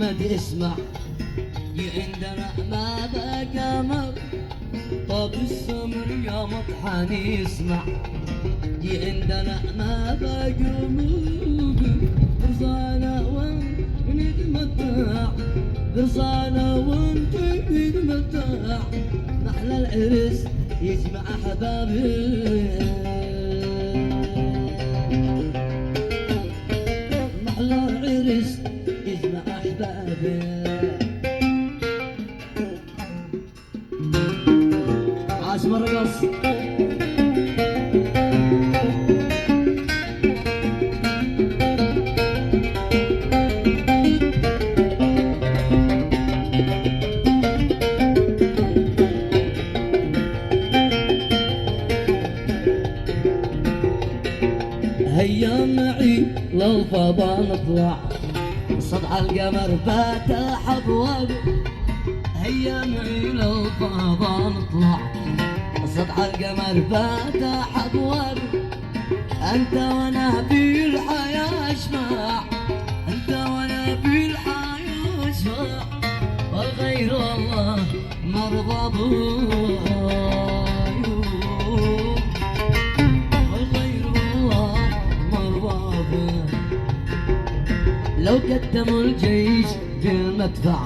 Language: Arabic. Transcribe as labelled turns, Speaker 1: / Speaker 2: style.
Speaker 1: محمد اسمع، عندنا ما بقى قمر، طب السمر يا مطحني اسمع، عندنا ما بقى قمر، برزانا ونتمتع، برزانا ونتمتع، محلى العرس يجمع احبابي، محلى العرس يجمع احبابي. عاش مرقص. هيا معي للفضا نطلع، سطح القمر فاتح ابواب، هيا معي للفضا نطلع، سطح القمر فاتح ابواب، انت وانا في الحياه اشمع، انت وانا في الحياه اشمع، والغير الله مرضى به. لو قدموا الجيش بالمدفع